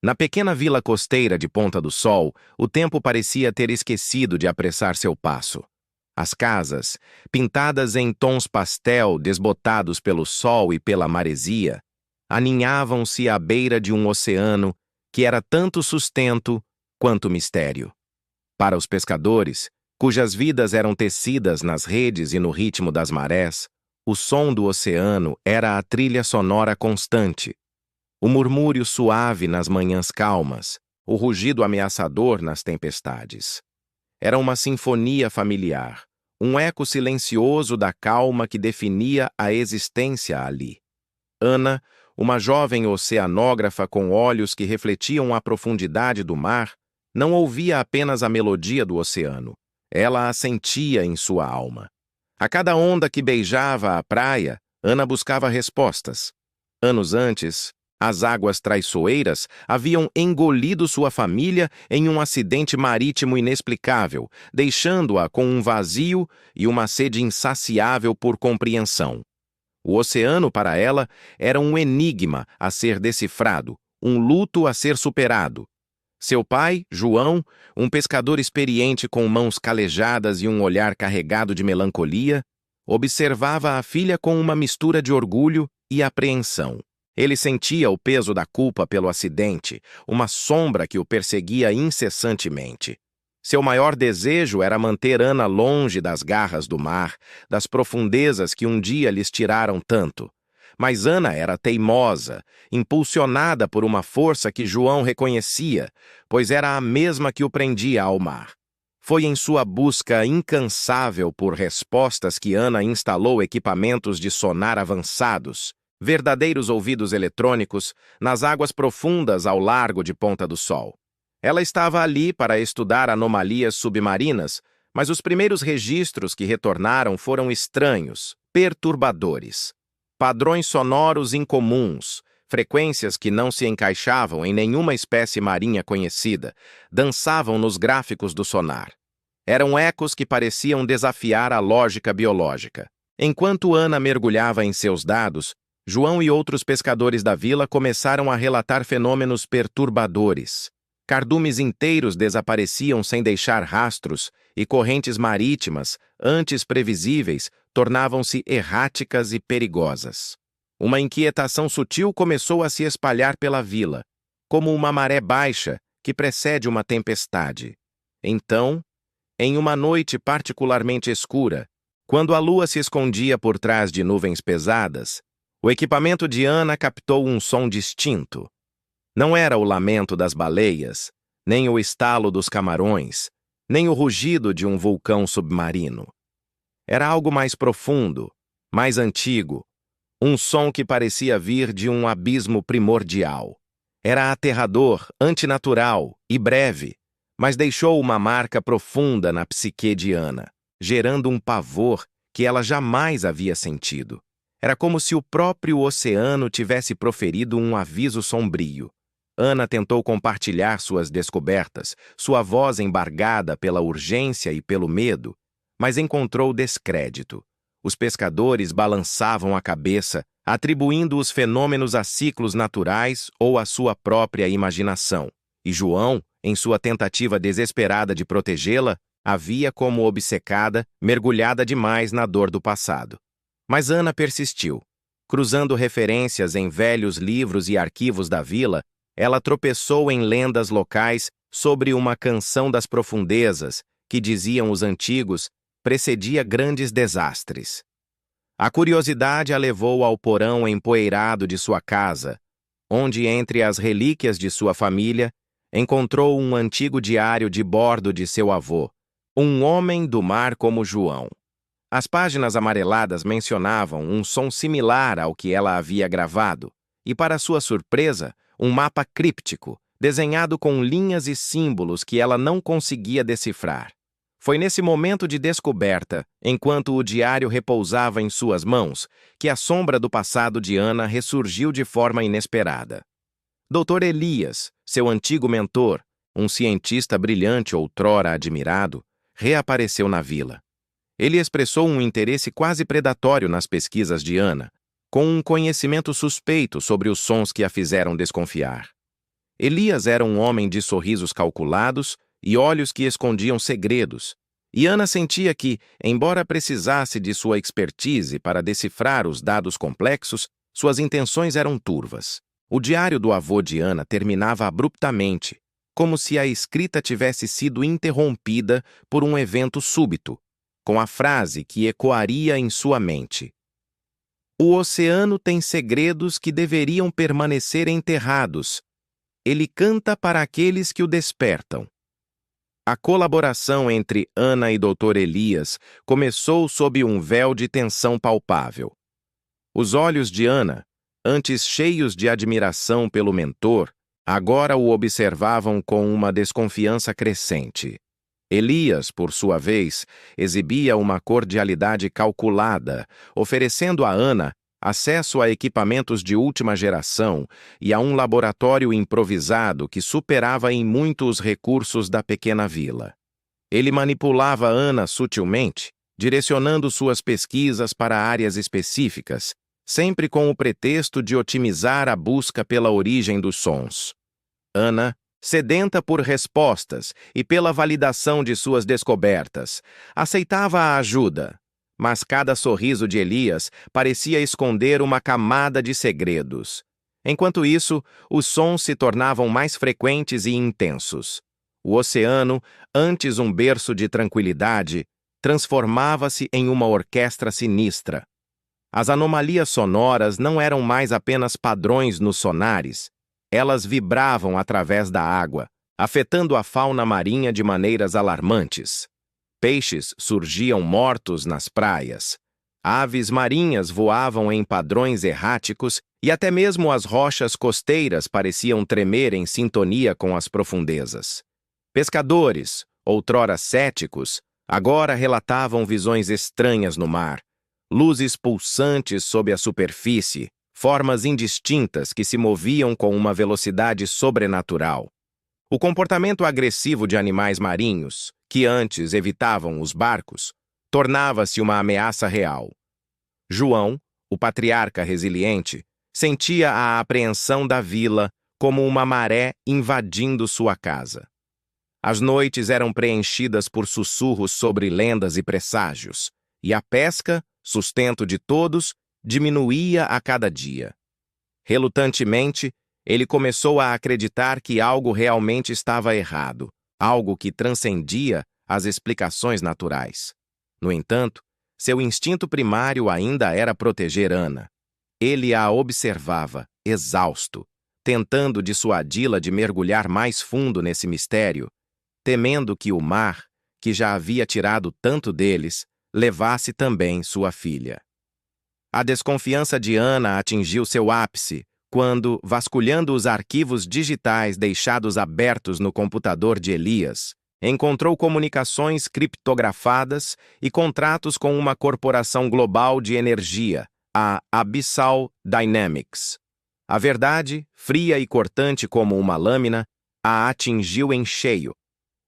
Na pequena vila costeira de Ponta do Sol, o tempo parecia ter esquecido de apressar seu passo. As casas, pintadas em tons pastel desbotados pelo sol e pela maresia, aninhavam-se à beira de um oceano que era tanto sustento quanto mistério. Para os pescadores, cujas vidas eram tecidas nas redes e no ritmo das marés, o som do oceano era a trilha sonora constante. O murmúrio suave nas manhãs calmas, o rugido ameaçador nas tempestades. Era uma sinfonia familiar, um eco silencioso da calma que definia a existência ali. Ana, uma jovem oceanógrafa com olhos que refletiam a profundidade do mar, não ouvia apenas a melodia do oceano. Ela a sentia em sua alma. A cada onda que beijava a praia, Ana buscava respostas. Anos antes, as águas traiçoeiras haviam engolido sua família em um acidente marítimo inexplicável, deixando-a com um vazio e uma sede insaciável por compreensão. O oceano, para ela, era um enigma a ser decifrado, um luto a ser superado. Seu pai, João, um pescador experiente com mãos calejadas e um olhar carregado de melancolia, observava a filha com uma mistura de orgulho e apreensão. Ele sentia o peso da culpa pelo acidente, uma sombra que o perseguia incessantemente. Seu maior desejo era manter Ana longe das garras do mar, das profundezas que um dia lhes tiraram tanto. Mas Ana era teimosa, impulsionada por uma força que João reconhecia, pois era a mesma que o prendia ao mar. Foi em sua busca incansável por respostas que Ana instalou equipamentos de sonar avançados, verdadeiros ouvidos eletrônicos, nas águas profundas ao largo de Ponta do Sol. Ela estava ali para estudar anomalias submarinas, mas os primeiros registros que retornaram foram estranhos, perturbadores. Padrões sonoros incomuns, frequências que não se encaixavam em nenhuma espécie marinha conhecida, dançavam nos gráficos do sonar. Eram ecos que pareciam desafiar a lógica biológica. Enquanto Ana mergulhava em seus dados, João e outros pescadores da vila começaram a relatar fenômenos perturbadores. Cardumes inteiros desapareciam sem deixar rastros e correntes marítimas, antes previsíveis, tornavam-se erráticas e perigosas. Uma inquietação sutil começou a se espalhar pela vila, como uma maré baixa que precede uma tempestade. Então, em uma noite particularmente escura, quando a lua se escondia por trás de nuvens pesadas, o equipamento de Ana captou um som distinto. Não era o lamento das baleias, nem o estalo dos camarões, nem o rugido de um vulcão submarino. Era algo mais profundo, mais antigo, um som que parecia vir de um abismo primordial. Era aterrador, antinatural e breve, mas deixou uma marca profunda na psique de Ana, gerando um pavor que ela jamais havia sentido. Era como se o próprio oceano tivesse proferido um aviso sombrio. Ana tentou compartilhar suas descobertas, sua voz embargada pela urgência e pelo medo, mas encontrou descrédito. Os pescadores balançavam a cabeça, atribuindo os fenômenos a ciclos naturais ou à sua própria imaginação. E João, em sua tentativa desesperada de protegê-la, a via como obcecada, mergulhada demais na dor do passado. Mas Ana persistiu. Cruzando referências em velhos livros e arquivos da vila, ela tropeçou em lendas locais sobre uma canção das profundezas, que, diziam os antigos, precedia grandes desastres. A curiosidade a levou ao porão empoeirado de sua casa, onde, entre as relíquias de sua família, encontrou um antigo diário de bordo de seu avô, um homem do mar como João. As páginas amareladas mencionavam um som similar ao que ela havia gravado, e, para sua surpresa, um mapa críptico, desenhado com linhas e símbolos que ela não conseguia decifrar. Foi nesse momento de descoberta, enquanto o diário repousava em suas mãos, que a sombra do passado de Ana ressurgiu de forma inesperada. Dr. Elias, seu antigo mentor, um cientista brilhante outrora admirado, reapareceu na vila. Ele expressou um interesse quase predatório nas pesquisas de Ana, com um conhecimento suspeito sobre os sons que a fizeram desconfiar. Elias era um homem de sorrisos calculados e olhos que escondiam segredos, e Ana sentia que, embora precisasse de sua expertise para decifrar os dados complexos, suas intenções eram turvas. O diário do avô de Ana terminava abruptamente, como se a escrita tivesse sido interrompida por um evento súbito, com a frase que ecoaria em sua mente: "O oceano tem segredos que deveriam permanecer enterrados. Ele canta para aqueles que o despertam." A colaboração entre Ana e Dr. Elias começou sob um véu de tensão palpável. Os olhos de Ana, antes cheios de admiração pelo mentor, agora o observavam com uma desconfiança crescente. Elias, por sua vez, exibia uma cordialidade calculada, oferecendo a Ana acesso a equipamentos de última geração e a um laboratório improvisado que superava em muito os recursos da pequena vila. Ele manipulava Ana sutilmente, direcionando suas pesquisas para áreas específicas, sempre com o pretexto de otimizar a busca pela origem dos sons. Ana, sedenta por respostas e pela validação de suas descobertas, aceitava a ajuda, mas cada sorriso de Elias parecia esconder uma camada de segredos. Enquanto isso, os sons se tornavam mais frequentes e intensos. O oceano, antes um berço de tranquilidade, transformava-se em uma orquestra sinistra. As anomalias sonoras não eram mais apenas padrões nos sonares. Elas vibravam através da água, afetando a fauna marinha de maneiras alarmantes. Peixes surgiam mortos nas praias. Aves marinhas voavam em padrões erráticos e até mesmo as rochas costeiras pareciam tremer em sintonia com as profundezas. Pescadores, outrora céticos, agora relatavam visões estranhas no mar, luzes pulsantes sob a superfície, formas indistintas que se moviam com uma velocidade sobrenatural. O comportamento agressivo de animais marinhos, que antes evitavam os barcos, tornava-se uma ameaça real. João, o patriarca resiliente, sentia a apreensão da vila como uma maré invadindo sua casa. As noites eram preenchidas por sussurros sobre lendas e presságios, e a pesca, sustento de todos, diminuía a cada dia. Relutantemente, ele começou a acreditar que algo realmente estava errado, algo que transcendia as explicações naturais. No entanto, seu instinto primário ainda era proteger Ana. Ele a observava, exausto, tentando dissuadi-la de mergulhar mais fundo nesse mistério, temendo que o mar, que já havia tirado tanto deles, levasse também sua filha. A desconfiança de Ana atingiu seu ápice quando, vasculhando os arquivos digitais deixados abertos no computador de Elias, encontrou comunicações criptografadas e contratos com uma corporação global de energia, a Abyssal Dynamics. A verdade, fria e cortante como uma lâmina, a atingiu em cheio.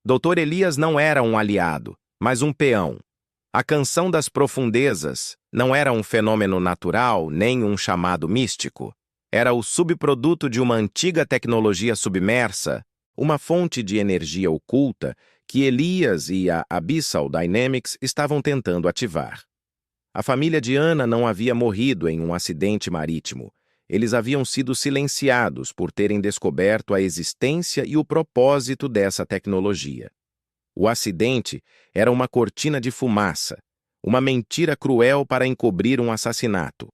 Dr. Elias não era um aliado, mas um peão. A canção das profundezas não era um fenômeno natural nem um chamado místico. Era o subproduto de uma antiga tecnologia submersa, uma fonte de energia oculta que Elias e a Abyssal Dynamics estavam tentando ativar. A família de Ana não havia morrido em um acidente marítimo. Eles haviam sido silenciados por terem descoberto a existência e o propósito dessa tecnologia. O acidente era uma cortina de fumaça, uma mentira cruel para encobrir um assassinato.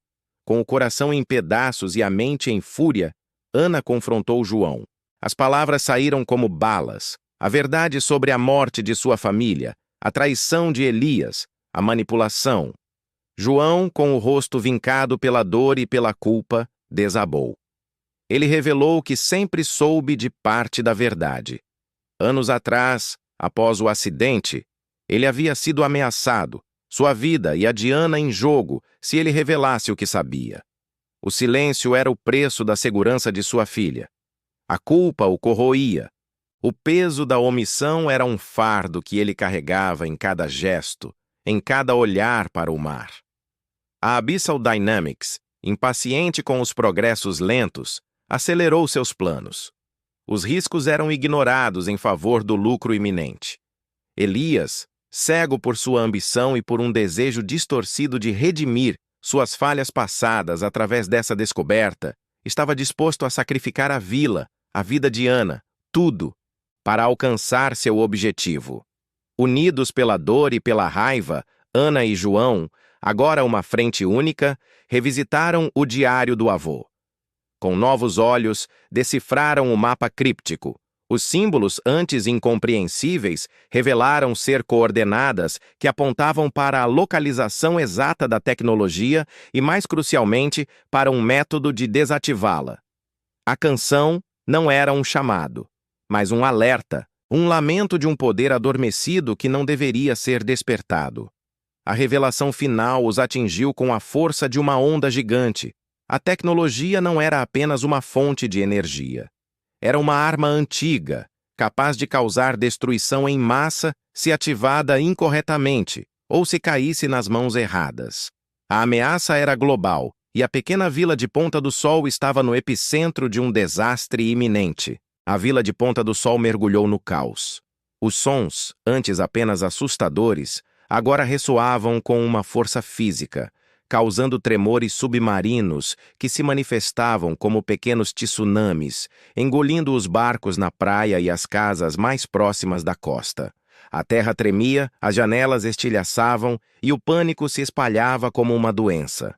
Com o coração em pedaços e a mente em fúria, Ana confrontou João. As palavras saíram como balas. A verdade sobre a morte de sua família, a traição de Elias, a manipulação. João, com o rosto vincado pela dor e pela culpa, desabou. Ele revelou o que sempre soube de parte da verdade. Anos atrás, após o acidente, ele havia sido ameaçado, sua vida e a de Ana em jogo se ele revelasse o que sabia. O silêncio era o preço da segurança de sua filha. A culpa o corroía. O peso da omissão era um fardo que ele carregava em cada gesto, em cada olhar para o mar. A Abyssal Dynamics, impaciente com os progressos lentos, acelerou seus planos. Os riscos eram ignorados em favor do lucro iminente. Elias, cego por sua ambição e por um desejo distorcido de redimir suas falhas passadas através dessa descoberta, estava disposto a sacrificar a vila, a vida de Ana, tudo, para alcançar seu objetivo. Unidos pela dor e pela raiva, Ana e João, agora uma frente única, revisitaram o diário do avô. Com novos olhos, decifraram o mapa críptico. Os símbolos antes incompreensíveis revelaram ser coordenadas que apontavam para a localização exata da tecnologia e, mais crucialmente, para um método de desativá-la. A canção não era um chamado, mas um alerta, um lamento de um poder adormecido que não deveria ser despertado. A revelação final os atingiu com a força de uma onda gigante. A tecnologia não era apenas uma fonte de energia. Era uma arma antiga, capaz de causar destruição em massa se ativada incorretamente ou se caísse nas mãos erradas. A ameaça era global e a pequena vila de Ponta do Sol estava no epicentro de um desastre iminente. A vila de Ponta do Sol mergulhou no caos. Os sons, antes apenas assustadores, agora ressoavam com uma força física, causando tremores submarinos que se manifestavam como pequenos tsunamis, engolindo os barcos na praia e as casas mais próximas da costa. A terra tremia, as janelas estilhaçavam e o pânico se espalhava como uma doença.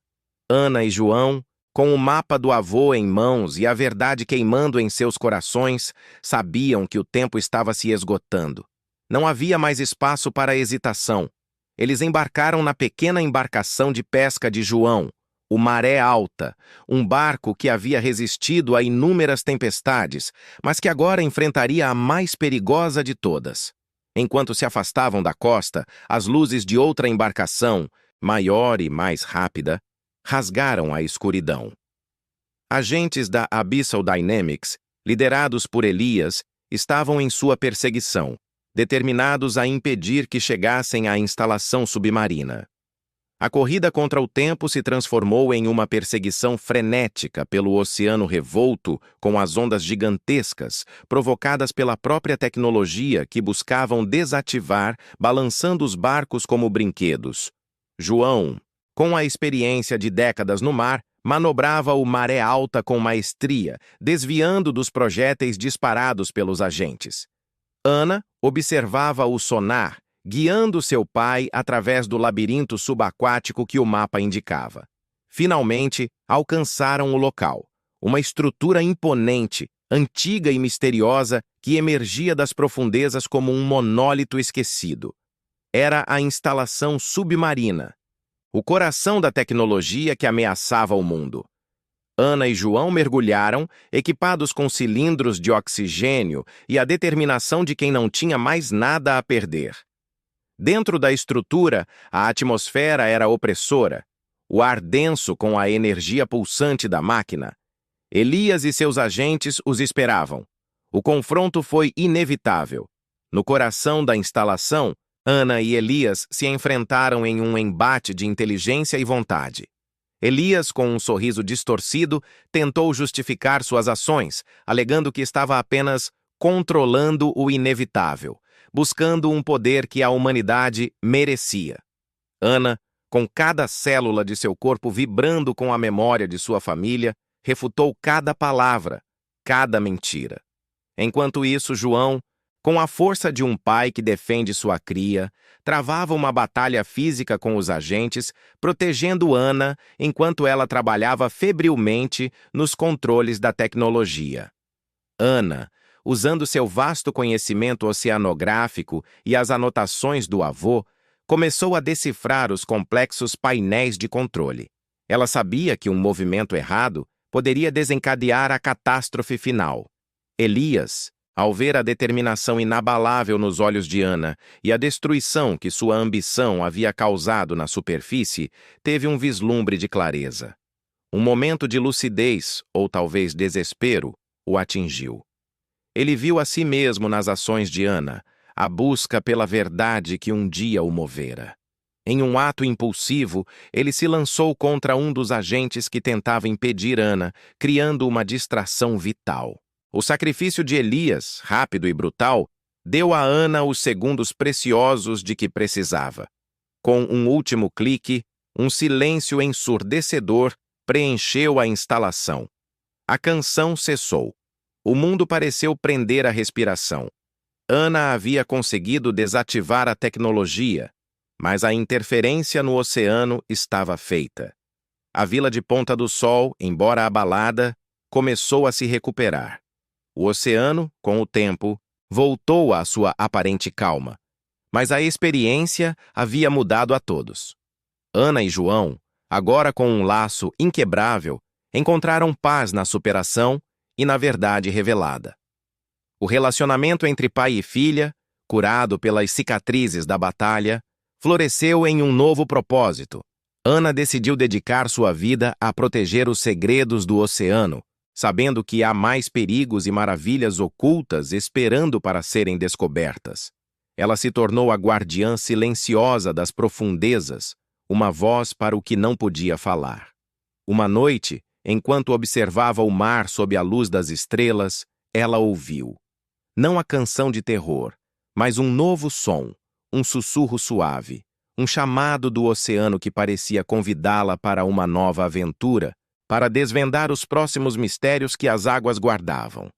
Ana e João, com o mapa do avô em mãos e a verdade queimando em seus corações, sabiam que o tempo estava se esgotando. Não havia mais espaço para hesitação. Eles embarcaram na pequena embarcação de pesca de João, o Maré Alta, um barco que havia resistido a inúmeras tempestades, mas que agora enfrentaria a mais perigosa de todas. Enquanto se afastavam da costa, as luzes de outra embarcação, maior e mais rápida, rasgaram a escuridão. Agentes da Abyssal Dynamics, liderados por Elias, estavam em sua perseguição, determinados a impedir que chegassem à instalação submarina. A corrida contra o tempo se transformou em uma perseguição frenética pelo oceano revolto com as ondas gigantescas, provocadas pela própria tecnologia que buscavam desativar, balançando os barcos como brinquedos. João, com a experiência de décadas no mar, manobrava o Maré Alta com maestria, desviando dos projéteis disparados pelos agentes. Ana observava o sonar, guiando seu pai através do labirinto subaquático que o mapa indicava. Finalmente, alcançaram o local, uma estrutura imponente, antiga e misteriosa que emergia das profundezas como um monólito esquecido. Era a instalação submarina, o coração da tecnologia que ameaçava o mundo. Ana e João mergulharam, equipados com cilindros de oxigênio e a determinação de quem não tinha mais nada a perder. Dentro da estrutura, a atmosfera era opressora, o ar denso com a energia pulsante da máquina. Elias e seus agentes os esperavam. O confronto foi inevitável. No coração da instalação, Ana e Elias se enfrentaram em um embate de inteligência e vontade. Elias, com um sorriso distorcido, tentou justificar suas ações, alegando que estava apenas controlando o inevitável, buscando um poder que a humanidade merecia. Ana, com cada célula de seu corpo vibrando com a memória de sua família, refutou cada palavra, cada mentira. Enquanto isso, João, com a força de um pai que defende sua cria, travava uma batalha física com os agentes, protegendo Ana enquanto ela trabalhava febrilmente nos controles da tecnologia. Ana, usando seu vasto conhecimento oceanográfico e as anotações do avô, começou a decifrar os complexos painéis de controle. Ela sabia que um movimento errado poderia desencadear a catástrofe final. Elias, ao ver a determinação inabalável nos olhos de Ana e a destruição que sua ambição havia causado na superfície, teve um vislumbre de clareza. Um momento de lucidez, ou talvez desespero, o atingiu. Ele viu a si mesmo nas ações de Ana, a busca pela verdade que um dia o movera. Em um ato impulsivo, ele se lançou contra um dos agentes que tentava impedir Ana, criando uma distração vital. O sacrifício de Elias, rápido e brutal, deu a Ana os segundos preciosos de que precisava. Com um último clique, um silêncio ensurdecedor preencheu a instalação. A canção cessou. O mundo pareceu prender a respiração. Ana havia conseguido desativar a tecnologia, mas a interferência no oceano estava feita. A vila de Ponta do Sol, embora abalada, começou a se recuperar. O oceano, com o tempo, voltou à sua aparente calma. Mas a experiência havia mudado a todos. Ana e João, agora com um laço inquebrável, encontraram paz na superação e na verdade revelada. O relacionamento entre pai e filha, curado pelas cicatrizes da batalha, floresceu em um novo propósito. Ana decidiu dedicar sua vida a proteger os segredos do oceano, sabendo que há mais perigos e maravilhas ocultas esperando para serem descobertas. Ela se tornou a guardiã silenciosa das profundezas, uma voz para o que não podia falar. Uma noite, enquanto observava o mar sob a luz das estrelas, ela ouviu. Não a canção de terror, mas um novo som, um sussurro suave, um chamado do oceano que parecia convidá-la para uma nova aventura, para desvendar os próximos mistérios que as águas guardavam.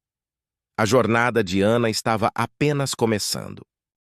A jornada de Ana estava apenas começando.